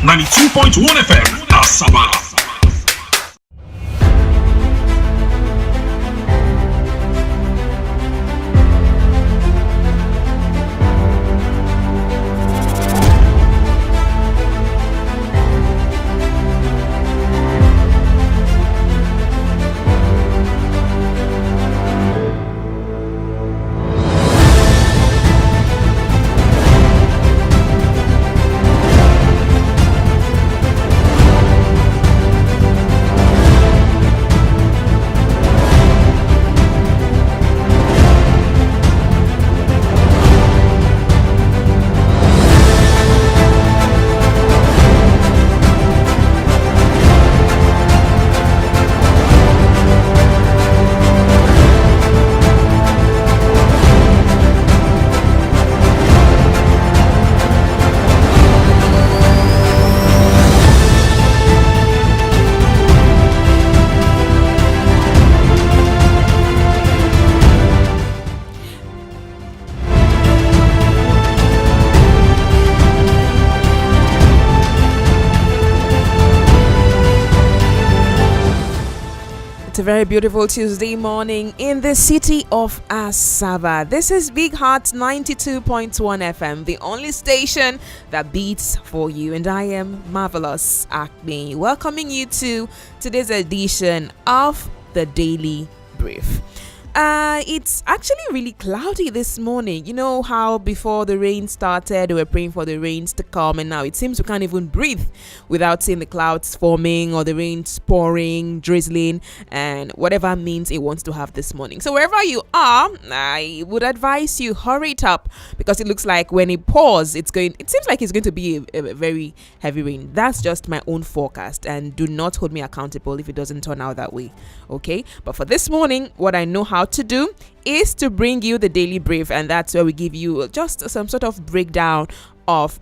92.1 FM, Asaba. It's a very beautiful Tuesday morning in the city of Asaba. This is Big Heart 92.1 FM, the only station that beats for you. And I am Marvellous Akpenyi, welcoming you to today's edition of the Daily Brief. It's actually really cloudy this morning. You know how before the rain started, we were praying for the rains to come, and now it seems we can't even breathe without seeing the clouds forming or the rain pouring, drizzling, and whatever means it wants to have this morning. So wherever you are, I would advise you hurry it up, because it looks like when it pours, it seems like it's going to be a very heavy rain. That's just my own forecast, and do not hold me accountable if it doesn't turn out that way. Okay, but for this morning, what I know how to do is to bring you the daily brief, and that's where we give you just some sort of breakdown of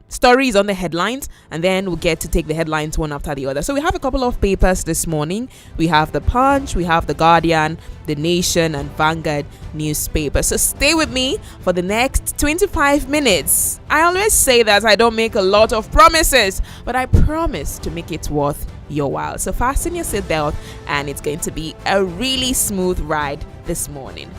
stories on the headlines, and then we'll get to take the headlines one after the other. So we have a couple of papers this morning. We have the Punch, we have the Guardian, the Nation, and Vanguard newspaper. So stay with me for the next 25 minutes. I always say that I don't make a lot of promises, but I promise to make it worth your while. So fasten your seatbelt, and it's going to be a really smooth ride this morning.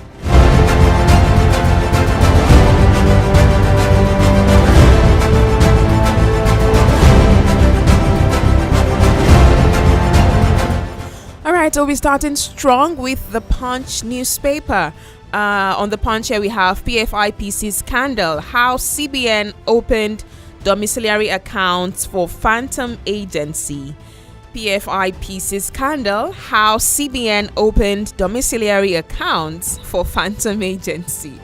All right, so we're starting strong with the Punch newspaper. On the Punch here we have PFIPC scandal, how CBN opened domiciliary accounts for phantom agency. PFIPC scandal, how CBN opened domiciliary accounts for phantom agency.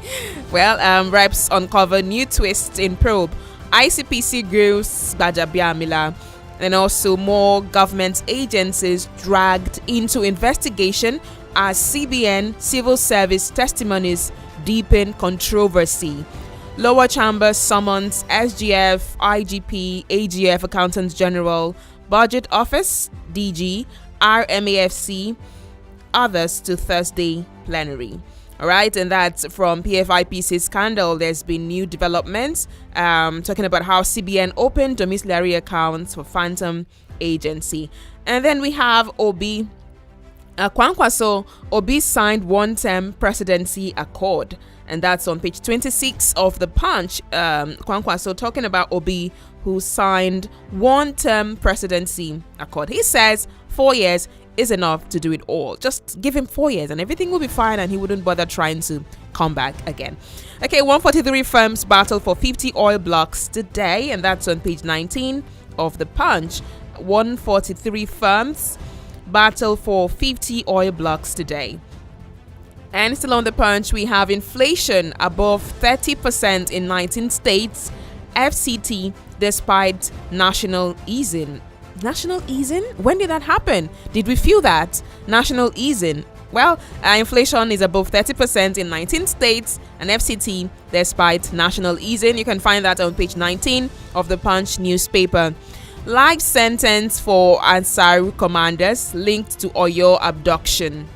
Well, reps uncover new twists in probe. ICPC grills Gbajabiamila, and also more government agencies dragged into investigation as CBN civil service testimonies deepen controversy. Lower chamber summons SGF, IGP, AGF, Accountants General, Budget Office, DG, RMAFC, others to Thursday plenary. All right, and that's from PFIPC scandal. There's been new developments talking about how CBN opened domiciliary accounts for phantom agency. And then we have Obi Kwankwaso. Obi signed one-term presidency accord, and that's on page 26 of the Punch. Kwankwaso talking about Obi, who signed one-term presidency accord. He says 4 years is enough to do it all. Just give him 4 years and everything will be fine, and he wouldn't bother trying to come back again. Okay, 143 firms battle for 50 oil blocks today, and that's on page 19 of the Punch. 143 firms battle for 50 oil blocks today. And still on the Punch, we have inflation above 30% in 19 states. FCT despite national easing. National easing? When did that happen? Did we feel that? National easing. Well, inflation is above 30% in 19 states, and FCT despite national easing. You can find that on page 19 of the Punch newspaper. Life sentence for Ansaru commanders linked to Oyo abduction.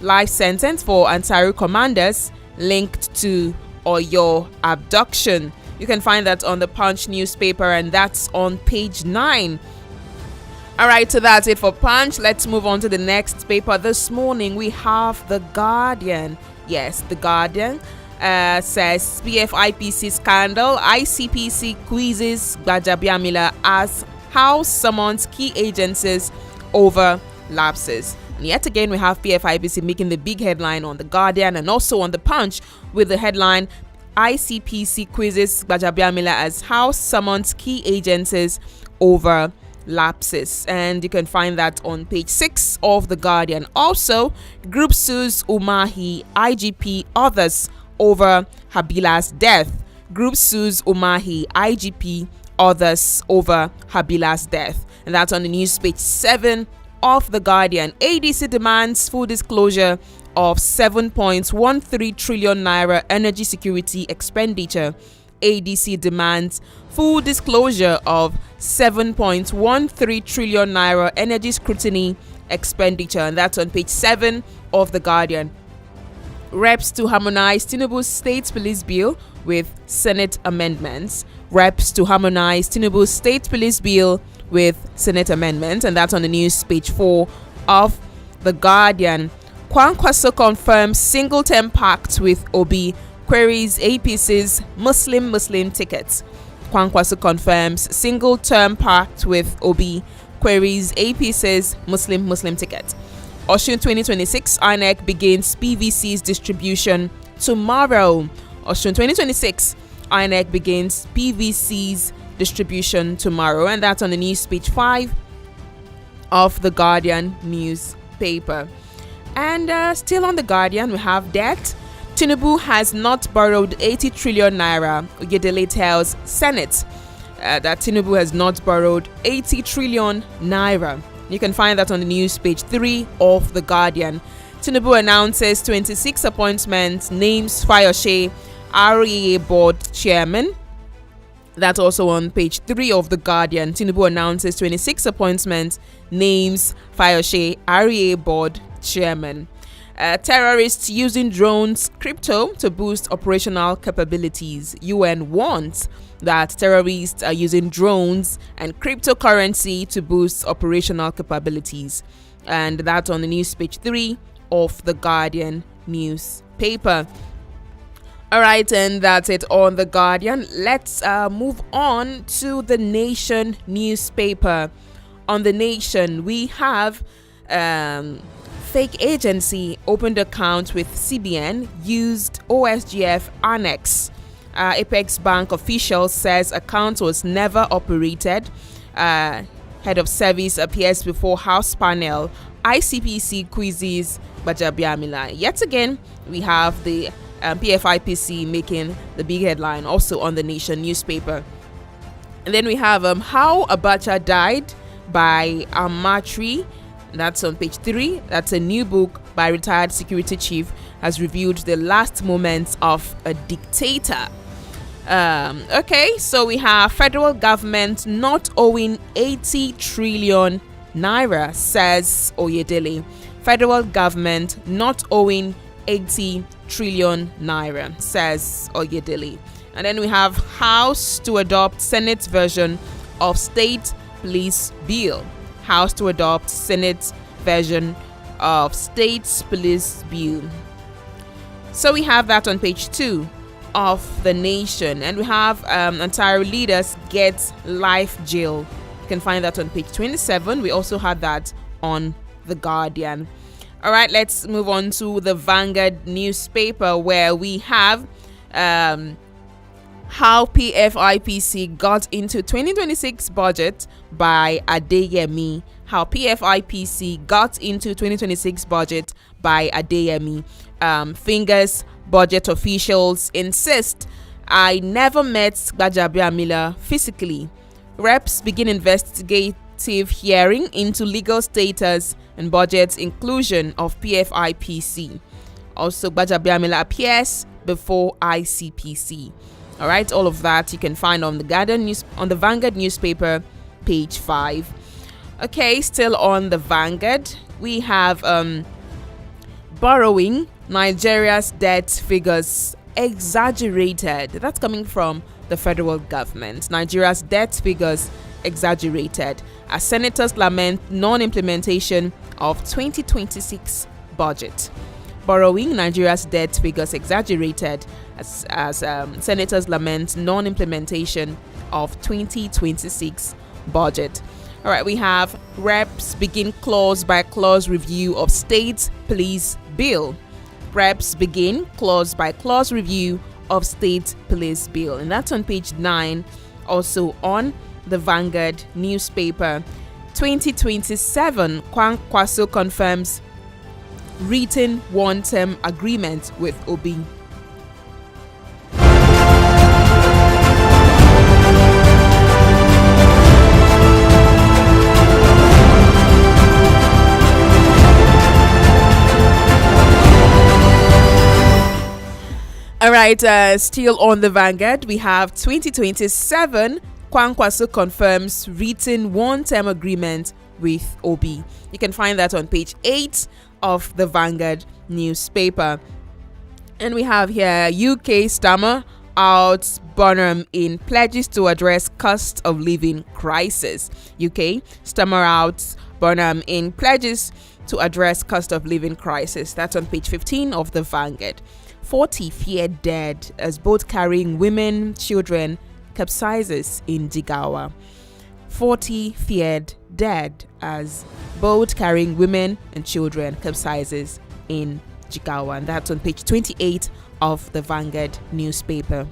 Life sentence for Ansaru commanders linked to Oyo abduction. You can find that on the Punch newspaper, and that's on page 9. All right, so that's it for Punch. Let's move on to the next paper. This morning we have The Guardian. Yes, The Guardian says PFIPC scandal, ICPC quizzes Gbajabiamila as House summons key agencies over lapses. And yet again, we have PFIPC making the big headline on The Guardian and also on The Punch with the headline ICPC quizzes Gbajabiamila as House summons key agencies over lapses, and you can find that on page 6 of The Guardian. Also, group sues Umahi, IGP, others over Habila's death. Group sues Umahi, IGP, others over Habila's death, and that's on the news page 7 of The Guardian. ADC demands full disclosure of 7.13 trillion naira energy security expenditure. ADC demands full disclosure of 7.13 trillion naira energy scrutiny expenditure, and that's on page 7 of The Guardian. Reps to harmonize Tinubu's state police bill with Senate amendments. Reps to harmonize Tinubu's state police bill with Senate amendments, and that's on the news page 4 of The Guardian. Kwankwaso confirms single-term pact with Obi, queries APC's Muslim tickets. Kwankwaso confirms single-term pact with Obi, queries APC's Muslim ticket. Osun 2026 INEC begins PVC's distribution tomorrow. Osun 2026 INEC begins PVC's distribution tomorrow, and that's on the news page 5 of The Guardian newspaper. And still on The Guardian, we have debt. Tinubu has not borrowed 80 trillion naira. Oyedele tells Senate that Tinubu has not borrowed 80 trillion naira. You can find that on the news page 3 of The Guardian. Tinubu announces 26 appointments, names Fayose REA board chairman. That's also on page 3 of The Guardian. Tinubu announces 26 appointments, names Fayose REA board chairman. Terrorists using drones, crypto to boost operational capabilities. UN wants that terrorists are using drones and cryptocurrency to boost operational capabilities. And that's on the news page 3 of The Guardian newspaper. All right, and that's it on The Guardian. Let's move on to The Nation newspaper. On The Nation, we have fake agency opened account with CBN, used OSGF annex. Apex Bank official says account was never operated. Head of service appears before House panel. ICPC quizzes Gbajabiamila. Yet again, we have the PFIPC making the big headline also on The Nation newspaper. And then we have how Abacha died by Amatri. That's on page 3. That's a new book by retired security chief, has reviewed the last moments of a dictator. Okay, so we have federal government not owing 80 trillion naira, says Oyedele. Federal government not owing 80 trillion naira, says Oyedele. And then we have House to adopt Senate version of state police bill. House to adopt Senate version of state police bill. So we have that on page 2 of The Nation, and we have Ontario leaders get life jail. You can find that on page 27. We also had that on The Guardian. All right, let's move on to the Vanguard newspaper, where we have how PFIPC got into 2026 budget by Adeyemi. How PFIPC got into 2026 budget by Adeyemi. Fingers budget officials insist I never met Gbajabiamila physically. Reps begin investigative hearing into legal status and budget inclusion of PFIPC. Also, Gbajabiamila appears before ICPC. All right, all of that you can find on the Vanguard newspaper, page 5. Okay, still on the Vanguard, we have borrowing, Nigeria's debt figures exaggerated. That's coming from the federal government. Nigeria's debt figures exaggerated as senators lament non-implementation of 2026 budget. Borrowing, Nigeria's debt figures exaggerated as senators lament non-implementation of 2026 budget. All right, we have reps begin clause-by-clause review of state police bill. Reps begin clause-by-clause review of state police bill. And that's on page 9, also on the Vanguard newspaper. 2027, Kwankwaso confirms written one-term agreement with Obi. All right, still on the Vanguard, we have 2027, Kwankwaso confirms written one-term agreement with Obi. You can find that on page 8 of the Vanguard newspaper. And we have here UK stammer out Burnham in pledges to address cost of living crisis. UK stammer out Burnham in pledges to address cost of living crisis. That's on page 15 of the Vanguard. 40 feared dead as boat carrying women, children capsizes in Jigawa. 40 feared dead as boat carrying women and children capsizes in Jigawa. And that's on page 28 of the Vanguard newspaper.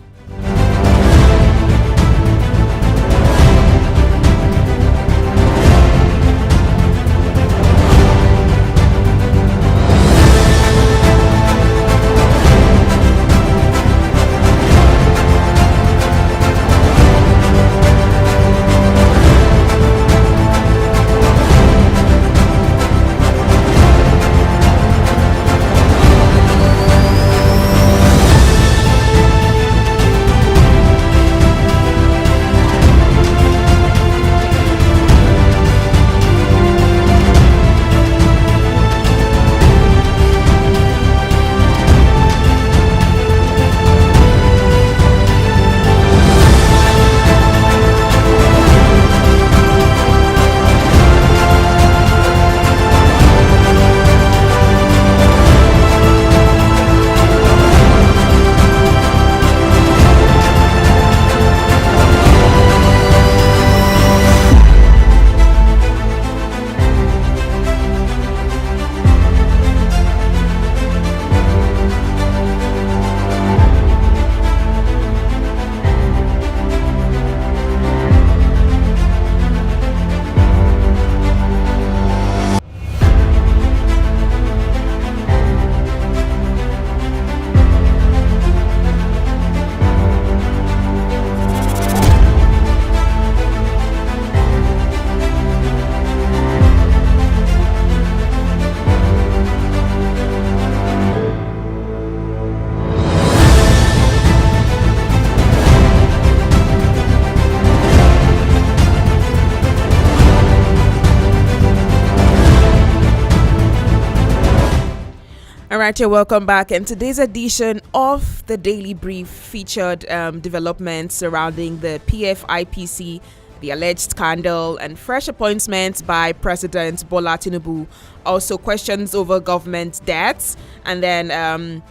Alright, you're welcome back. And today's edition of the Daily Brief featured developments surrounding the PFIPC, the alleged scandal, and fresh appointments by President Bola Tinubu. Also questions over government debts, and then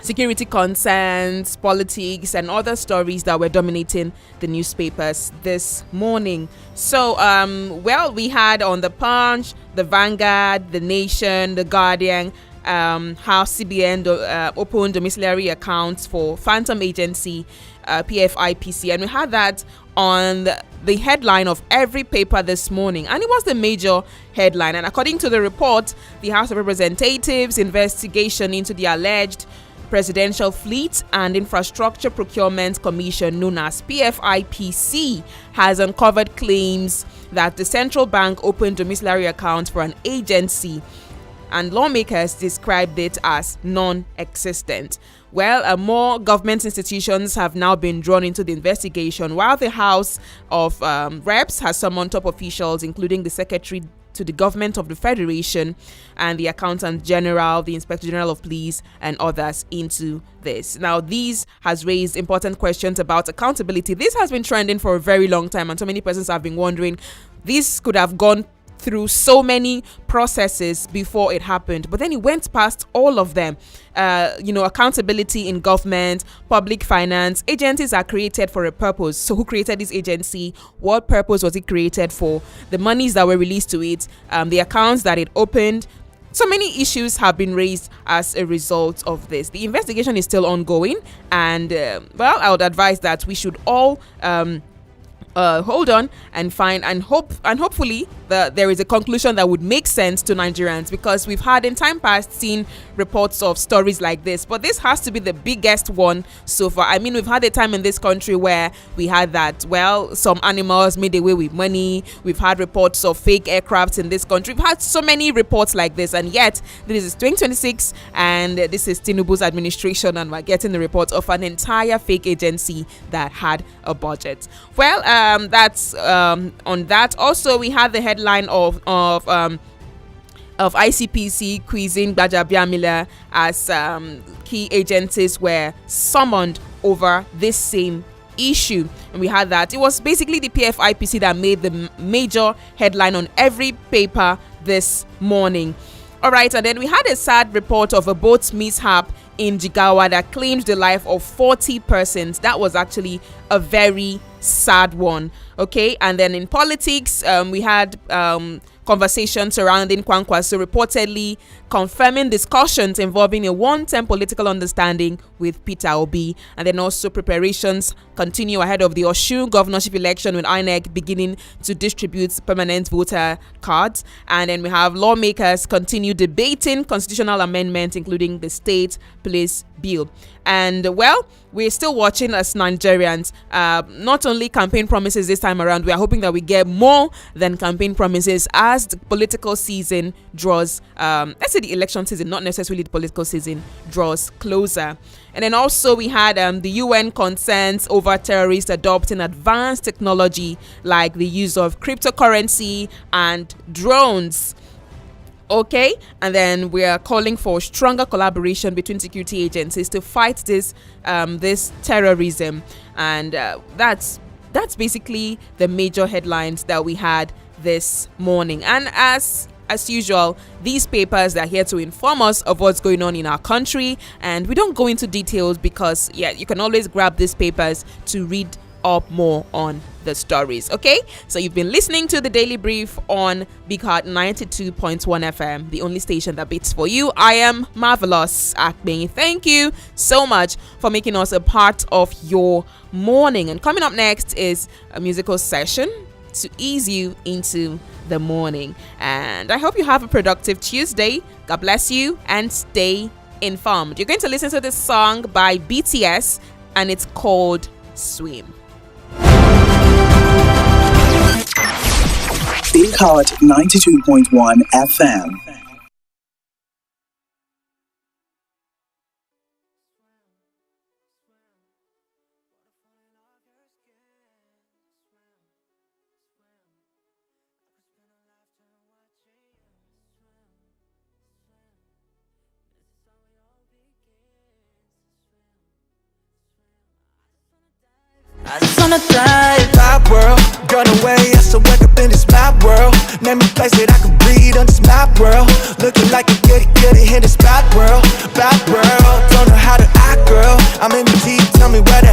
security concerns, politics, and other stories that were dominating the newspapers this morning. So, we had on the Punch, the Vanguard, the Nation, the Guardian, how CBN opened domiciliary accounts for phantom agency PFIPC, and we had that on the headline of every paper this morning, and it was the major headline. And according to the report, the House of Representatives investigation into the alleged Presidential Fleet and Infrastructure Procurement Commission, known as PFIPC, has uncovered claims that the central bank opened domiciliary accounts for an agency, and lawmakers described it as non-existent. Well, more government institutions have now been drawn into the investigation, while the House of Reps has summoned top officials, including the Secretary to the government of the Federation and the Accountant General, the Inspector General of Police, and others into this. Now, these has raised important questions about accountability. This has been trending for a very long time, and so many persons have been wondering, this could have gone through so many processes before it happened, but then it went past all of them. Accountability in government, public finance, agencies are created for a purpose. So who created this agency? What purpose was it created for? The monies that were released to it, the accounts that it opened. So many issues have been raised as a result of this. The investigation is still ongoing, and I would advise that we should all hold on and find and hopefully there is a conclusion that would make sense to Nigerians, because we've had in time past seen reports of stories like this, but this has to be the biggest one so far. I mean, we've had a time in this country where we had that, some animals made away with money. We've had reports of fake aircrafts in this country. We've had so many reports like this, and yet this is 2026 and this is Tinubu's administration, and we're getting the report of an entire fake agency that had a budget. That's on that. Also, we had the headline of ICPC quizzing Gbajabiamila as key agencies were summoned over this same issue, and we had that. It was basically the PFIPC that made the major headline on every paper this morning. All right, and then we had a sad report of a boat mishap in Jigawa that claimed the life of 40 persons. That was actually a very sad one. Okay, and then in politics, we had conversation surrounding Kwankwaso reportedly confirming discussions involving a one-term political understanding with Peter Obi, and then also preparations continue ahead of the Osun governorship election, with INEC beginning to distribute permanent voter cards. And then we have lawmakers continue debating constitutional amendments, including the state police bill. And we're still watching as Nigerians, not only campaign promises this time around. We are hoping that we get more than campaign promises as the political season draws, let's say the election season, not necessarily the political season, draws closer. And then also we had the UN concerns over terrorists adopting advanced technology like the use of cryptocurrency and drones. Okay, and then we are calling for stronger collaboration between security agencies to fight this terrorism, and that's basically the major headlines that we had this morning. And as usual, these papers are here to inform us of what's going on in our country, and we don't go into details because you can always grab these papers to read up more on the stories. Okay, so you've been listening to the Daily Brief on Big Heart 92.1 FM, the only station that beats for you. I am Marvellous Akpenyi. Thank you so much for making us a part of your morning. And coming up next is a musical session to ease you into the morning. And I hope you have a productive Tuesday. God bless you and stay informed. You're going to listen to this song by BTS, and it's called Swim. Big Heart 92.1 FM. I just wanna dive, my world, got away, I still wake up in this map world. Name me place that I can breathe on this map world. Looking like a goody in this bad world. Don't know how to act, girl. I'm in the deep, tell me where the